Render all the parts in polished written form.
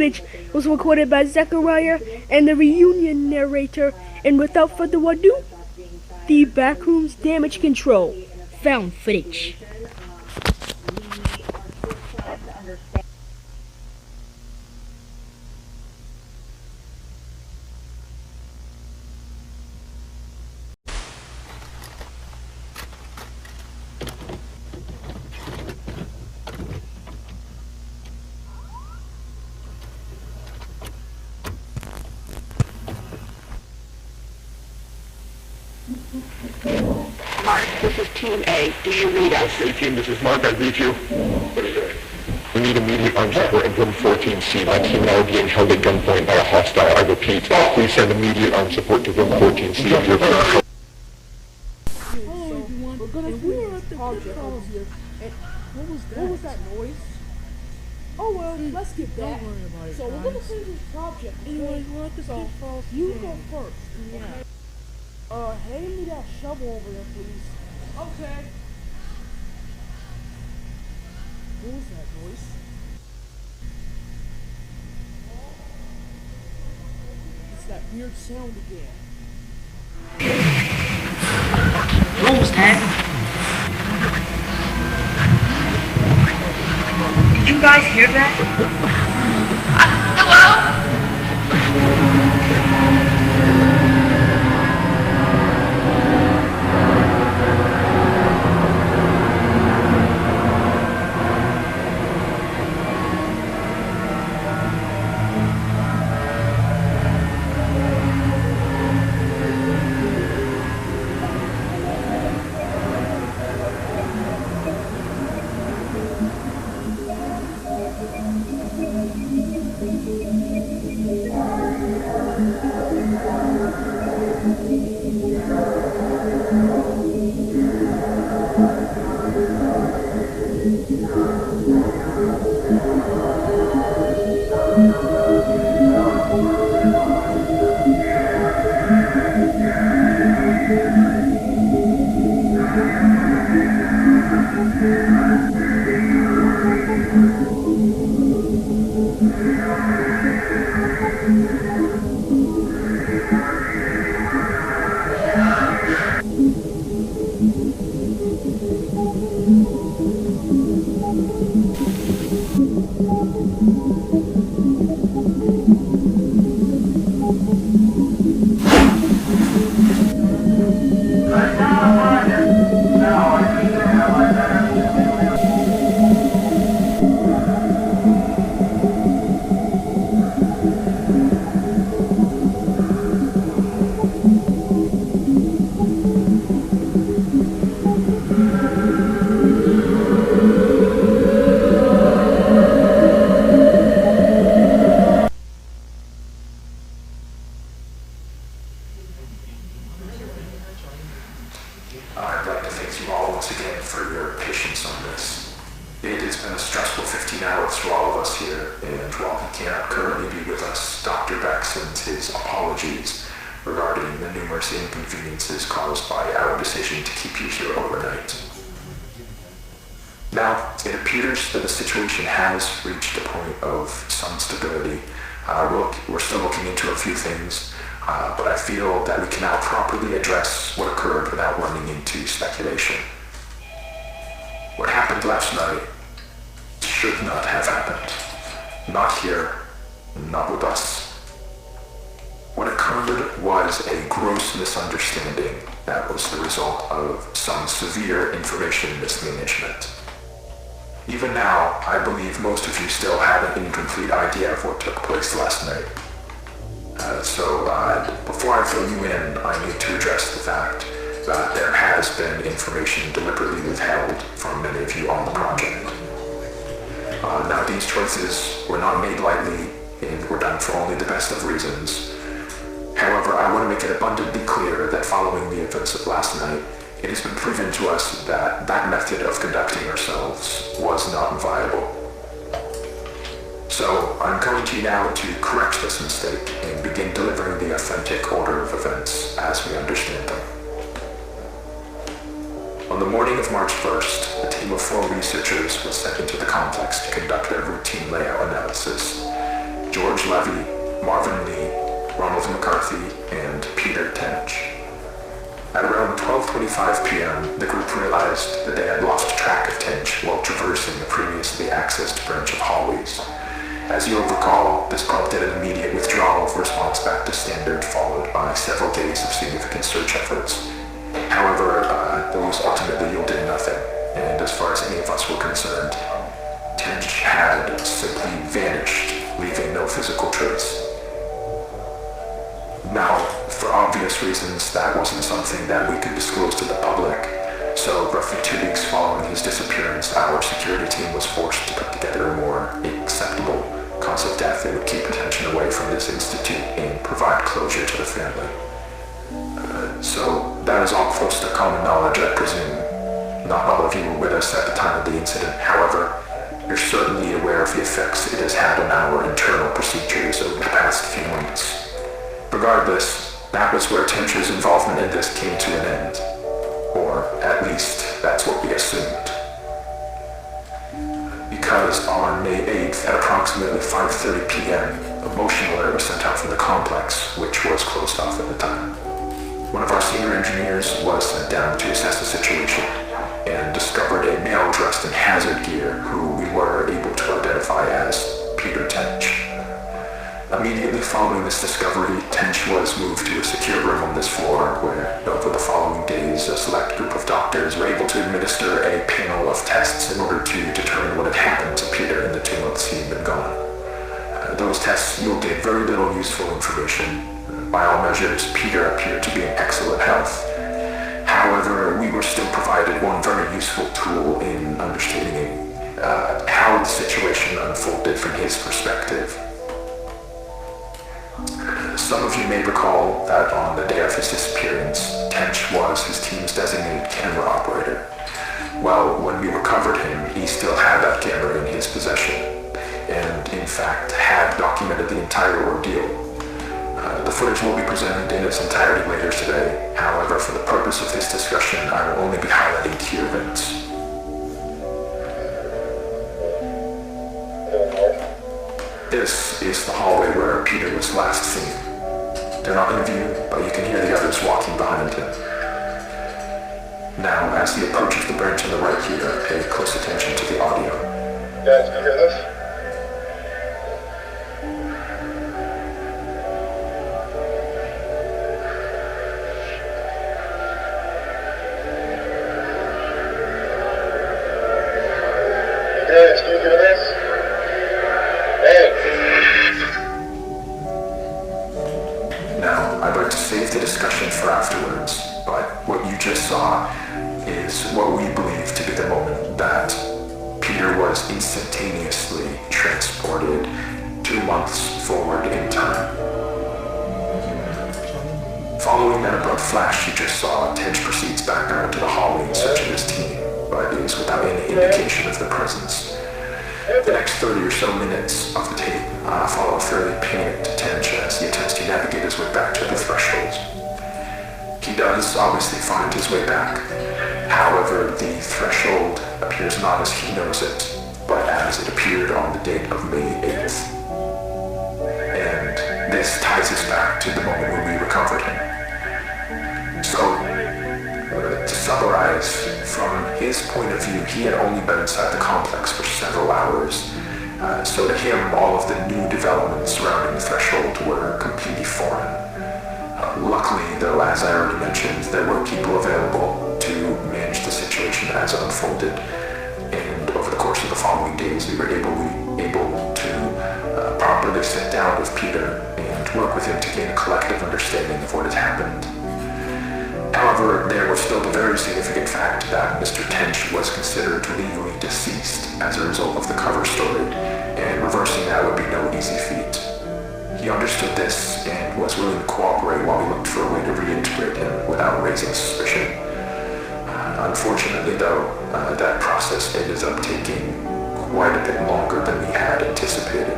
footage was recorded by Zachariah and the reunion narrator. And without further ado, the Backrooms damage control found footage. Mark, this is Team A. Do you read us? Hey team, this is Mark. I read you. What is it? We need immediate armed support in room 14C. My team now is being held at gunpoint by a hostile. I repeat, please send immediate armed support to room 14C. Hello everyone, we were at the project over here. And what was that noise? Oh well, let's get that. Don't worry about it, so we're gonna finish this project. Anyway, we're at the pitfalls. You go first. Yeah. Hand me that shovel over there, please. Okay. What was that noise? It's that weird sound again. What was that? Did you guys hear that? Hello? I'd like to thank you all once again for your patience on this. It has been a stressful 15 hours for all of us here, and while he cannot currently be with us, Dr. Beck sends his apologies regarding the numerous inconveniences caused by our decision to keep you here overnight. Now, it appears that the situation has reached a point of some stability. We're still looking into a few things, but I feel that we can now properly address what occurred without running into speculation. What happened last night should not have happened. Not here, not with us. What occurred was a gross misunderstanding that was the result of some severe information mismanagement. Even now, I believe most of you still have an incomplete idea of what took place last night. So before I fill you in, I need to address the fact that there has been information deliberately withheld from many of you on the project. Now, these choices were not made lightly and were done for only the best of reasons. However, I want to make it abundantly clear that following the events of last night, it has been proven to us that that method of conducting ourselves was not viable. So, I'm coming to you now to correct this mistake and begin delivering the authentic order of events as we understand them. On the morning of March 1st, a team of 4 researchers was sent into the complex to conduct their routine layout analysis. George Levy, Marvin Lee, Ronald McCarthy, and Peter Tench. At around 12:25 p.m., the group realized that they had lost track of Tench while traversing the previously accessed branch of hallways. As you'll recall, this prompted an immediate withdrawal of response back to standard, followed by several days of significant search efforts. However, those ultimately yielded nothing, and as far as any of us were concerned, Tench had simply vanished, leaving no physical trace. Now, for obvious reasons, that wasn't something that we could disclose to the public, so roughly 2 weeks following his disappearance, our security team was forced to put together a more acceptable cause of death that would keep attention away from this institute and provide closure to the family. So that is all close to common knowledge, I presume. Not all of you were with us at the time of the incident. However, you're certainly aware of the effects it has had on our internal procedures over the past few months. Regardless, that was where Tench's involvement in this came to an end. Or, at least, that's what we assumed. Because on May 8th at approximately 5:30 p.m., a motion alert was sent out from the complex, which was closed off at the time. One of our senior engineers was sent down to assess the situation and discovered a male dressed in hazard gear who we were able to identify as Peter Tench. Immediately following this discovery, Tench was moved to a secure room on this floor where, over the following days, a select group of doctors were able to administer a panel of tests in order to determine what had happened to Peter in the 2 months he had been gone. Those tests yielded very little useful information. By all measures, Peter appeared to be in excellent health. However, we were still provided one very useful tool in understanding how the situation unfolded from his perspective. Some of you may recall that on the day of his disappearance, Tench was his team's designated camera operator. Well, when we recovered him, he still had that camera in his possession, and in fact had documented the entire ordeal. The footage will be presented in its entirety later today. However, for the purpose of this discussion, I will only be highlighting key events. This is the hallway where Peter was last seen. They're not in view, but you can hear the others walking behind him. Now, as he approaches the branch on the right here, pay close attention to the audio. Guys, can you hear this? Guys, can you hear this? Hey! Now, I'd like to save the discussion for afterwards, but what you just saw is what we believe to be the moment that Peter was instantaneously transported 2 months forward in time. Following that abrupt flash you just saw, Tench proceeds back out to the hallway in search of his team, but is without any indication of their presence. The next 30 or so minutes of the tape follow a fairly panicked Tench as he attempts to navigate his way back to the threshold. He does obviously find his way back. However, the threshold appears not as he knows it, but as it appeared on the date of May 8th. And this ties us back to the moment when we recovered him. So, to summarize, from his point of view, he had only been inside the complex for several hours. So to him, all of the new developments surrounding the threshold were completely foreign. Luckily, though, as I already mentioned, there were people available to manage the situation as it unfolded. And over the course of the following days, we were able to properly sit down with Peter and work with him to gain a collective understanding of what had happened. However, there was still the very significant fact that Mr. Tench was considered legally deceased as a result of the cover story, and reversing that would be no easy feat. He understood this and was willing to cooperate while we looked for a way to reintegrate him without raising suspicion. Unfortunately, though, that process ended up taking quite a bit longer than we had anticipated,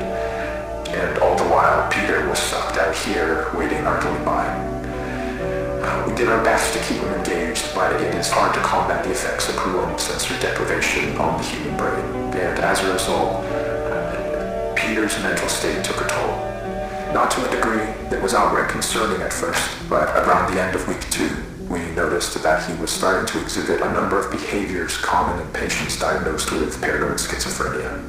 and all the while Peter was sucked out here waiting idly by. We did our best to keep him engaged, but it is hard to combat the effects of prolonged sensory deprivation on the human brain, and as a result, Peter's mental state took a toll. Not to a degree that was outright concerning at first, but around the end of week 2, we noticed that he was starting to exhibit a number of behaviors common in patients diagnosed with paranoid schizophrenia,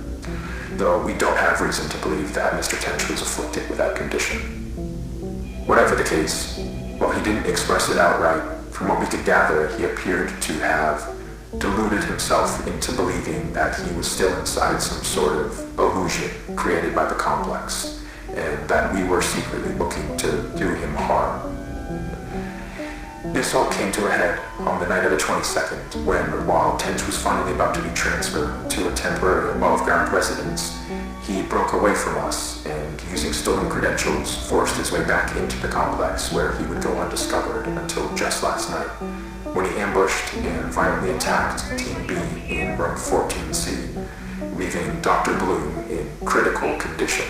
though we don't have reason to believe that Mr. Tench was afflicted with that condition. Whatever the case, while he didn't express it outright, from what we could gather, he appeared to have deluded himself into believing that he was still inside some sort of illusion created by the complex, and that we were secretly looking to do him harm. This all came to a head on the night of the 22nd, when, while Tench was finally about to be transferred to a temporary above-ground residence, he broke away from us and, using stolen credentials, forced his way back into the complex, where he would go undiscovered until just last night, when he ambushed and violently attacked Team B in room 14C, leaving Dr. Bloom in critical condition.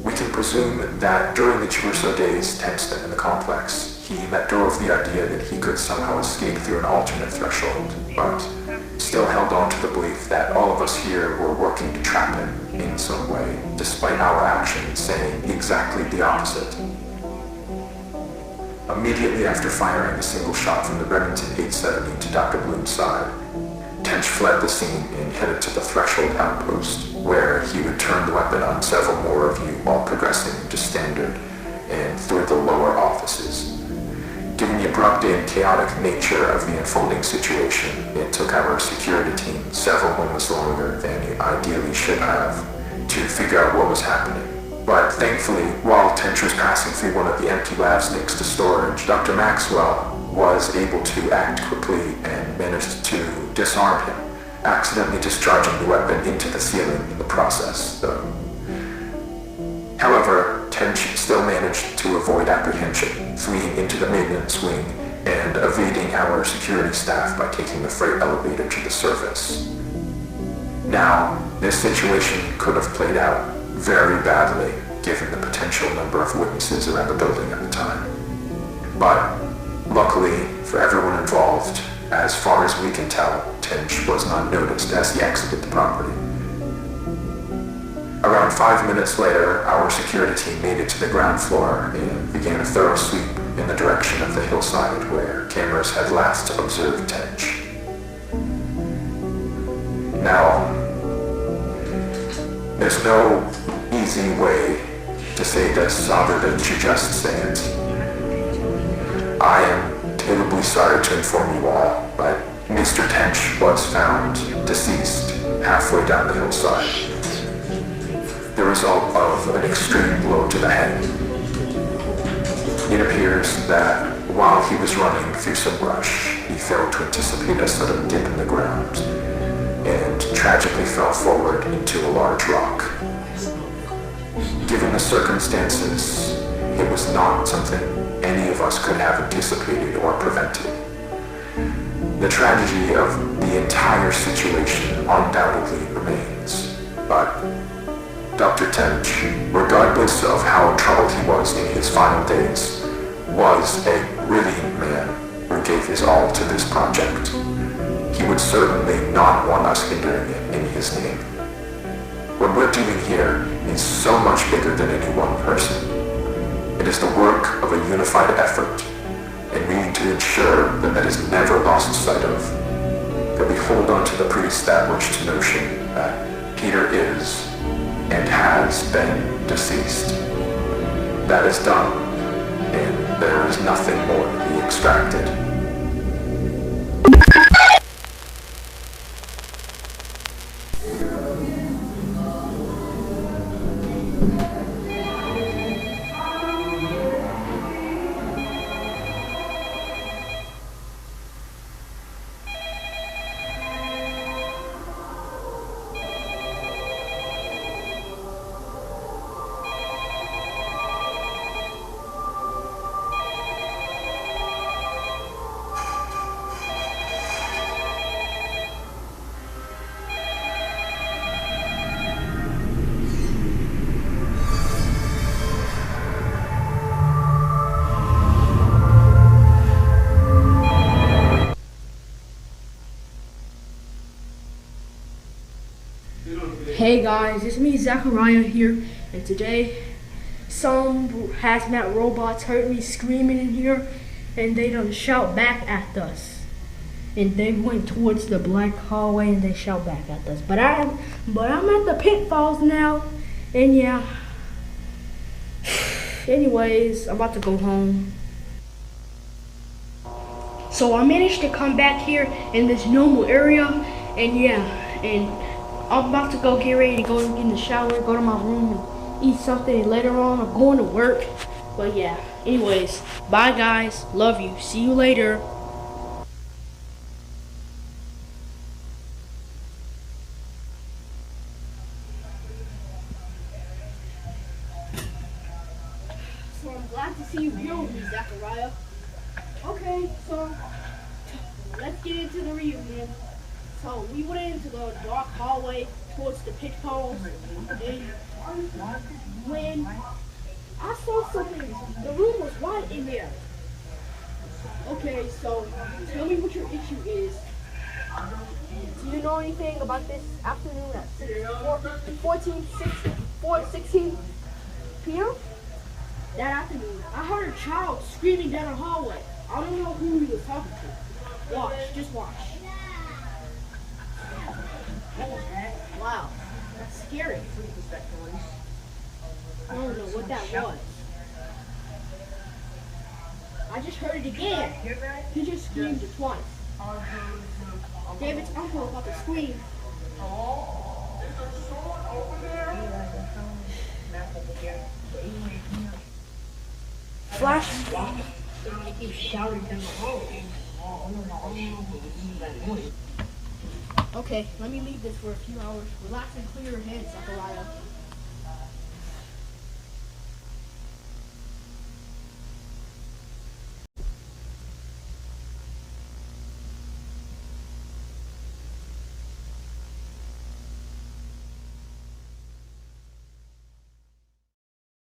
We can presume that during the 2 or so days Tench spent in the complex, he let go of the idea that he could somehow escape through an alternate threshold, but still held on to the belief that all of us here were working to trap him in some way, despite our actions saying exactly the opposite. Immediately after firing a single shot from the Remington 870 to Dr. Bloom's side, Tench fled the scene and headed to the threshold outpost, where he would turn the weapon on several more of you while progressing into standard and through the lower offices. Given the abrupt and chaotic nature of the unfolding situation, it took our security team several moments longer than it ideally should have to figure out what was happening. But thankfully, while Tench was passing through one of the empty labs next to storage, Dr. Maxwell was able to act quickly and managed to disarm him, accidentally discharging the weapon into the ceiling in the process, though. However, Tench still managed to avoid apprehension, fleeing into the maintenance wing and evading our security staff by taking the freight elevator to the surface. Now, this situation could have played out very badly, given the potential number of witnesses around the building at the time. But, luckily for everyone involved, as far as we can tell, Tench was not noticed as he exited the property. Around 5 minutes later, our security team made it to the ground floor and began a thorough sweep in the direction of the hillside where cameras had last observed Tench. Now, there's no easy way to say this other than to just say it. I am terribly sorry to inform you all, but Mr. Tench was found deceased halfway down the hillside, the result of an extreme blow to the head. It appears that while he was running through some brush, he failed to anticipate a sudden dip in the ground and tragically fell forward into a large rock. Given the circumstances, it was not something any of us could have anticipated or prevented. The tragedy of the entire situation undoubtedly remains, but Dr. Tench, regardless of how troubled he was in his final days, was a brilliant man who gave his all to this project. He would certainly not want us hindering it in his name. What we're doing here is so much bigger than any one person. It is the work of a unified effort, and we need to ensure that that is never lost sight of. That we hold on to the pre-established notion that Peter is and has been deceased. That is done, and there is nothing more to be extracted. guys, it's me Zachariah here, and today some hazmat robots heard me screaming in here, and they done shout back at us. And they went towards the black hallway and they shout back at us. But I'm at the pitfalls now, and yeah. Anyways, I'm about to go home. So I managed to come back here in this normal area, and yeah, and I'm about to go get ready to go get in the shower, go to my room and eat something, and later on I'm going to work. But yeah, anyways, bye guys, love you, see you later. So I'm glad to see you here with me, Zachariah. Okay, so let's get into the reunion. So we went into the dark hallway towards the pitfalls, and when I saw something, the room was white in there. Okay, so tell me what your issue is. Do you know anything about this afternoon at 4:16 p.m.? That afternoon, I heard a child screaming down the hallway. I don't know who he was talking to. Watch, just watch. Wow, that's scary. I don't know what that was. I just heard it again. He just screamed it twice. David's uncle about to scream. Flash. They keep shouting down the hallway. Okay, let me leave this for a few hours. Relax and clear your head, Zachariah.